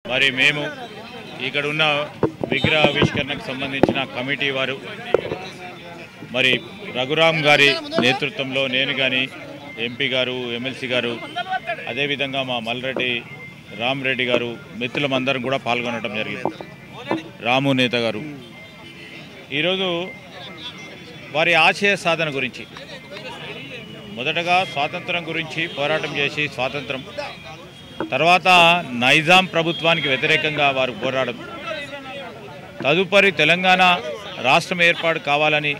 మరి మేము ఇక్కడ ఉన్న విగ్రహ ఆవిష్కరణకు సంబంధించిన కమిటీ వారు మరి రఘురామ్ గారి నేతృత్వంలో నేను కానీ ఎంపీ గారు ఎమ్మెల్సీ గారు అదేవిధంగా మా మల్రెడ్డి రామరెడ్డి గారు మిత్రులందరం కూడా పాల్గొనడం జరిగింది. రాము నేత గారు ఈరోజు వారి ఆశయ సాధన గురించి మొదటగా స్వాతంత్రం గురించి పోరాటం చేసి స్వాతంత్రం తర్వాత నైజాం ప్రభుత్వానికి వ్యతిరేకంగా వారు పోరాడడం, తదుపరి తెలంగాణ రాష్ట్రం ఏర్పాటు కావాలని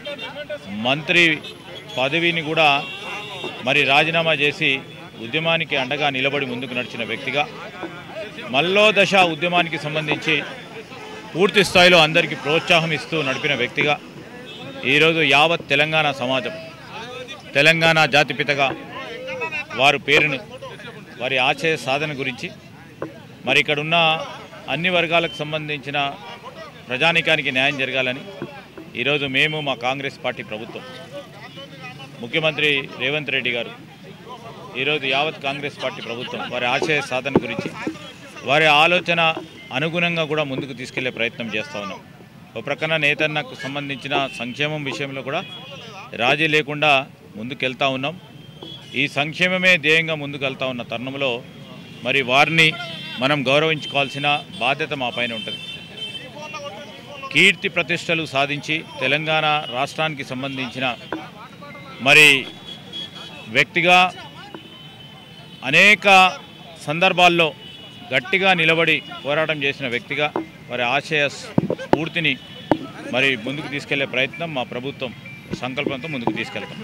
మంత్రి పదవిని కూడా మరి రాజీనామా చేసి ఉద్యమానికి అండగా నిలబడి ముందుకు నడిచిన వ్యక్తిగా, మల్లో దశ ఉద్యమానికి సంబంధించి పూర్తి స్థాయిలో అందరికీ ప్రోత్సాహం ఇస్తూ నడిపిన వ్యక్తిగా ఈరోజు యావత్ తెలంగాణ సమాజం తెలంగాణ జాతిపితగా వారి పేరును వారి ఆశయ సాధన గురించి మరి ఇక్కడున్న అన్ని వర్గాలకు సంబంధించిన ప్రజానీకానికి న్యాయం జరగాలని ఈరోజు మేము మా కాంగ్రెస్ పార్టీ ప్రభుత్వం ముఖ్యమంత్రి రేవంత్ రెడ్డి గారు ఈరోజు యావత్ కాంగ్రెస్ పార్టీ ప్రభుత్వం వారి ఆశయ సాధన గురించి వారి ఆలోచన అనుగుణంగా కూడా ముందుకు తీసుకెళ్లే ప్రయత్నం చేస్తూ ఉన్నాం. ఒక ప్రక్కన నేతన్నకు సంబంధించిన సంక్షేమం విషయంలో కూడా రాజీ లేకుండా ముందుకెళ్తా ఉన్నాం. ఈ సంక్షేమమే ధ్యేయంగా ముందుకు వెళ్తా ఉన్న తరుణంలో మరి వారిని మనం గౌరవించుకోవాల్సిన బాధ్యత మా పైన ఉంటుంది. కీర్తి ప్రతిష్టలు సాధించి తెలంగాణ రాష్ట్రానికి సంబంధించిన మరి వ్యక్తిగా అనేక సందర్భాల్లో గట్టిగా నిలబడి పోరాటం చేసిన వ్యక్తిగా వారి ఆశయ స్ఫూర్తిని మరి ముందుకు తీసుకెళ్లే ప్రయత్నం మా ప్రభుత్వం సంకల్పంతో ముందుకు తీసుకెళ్తాం.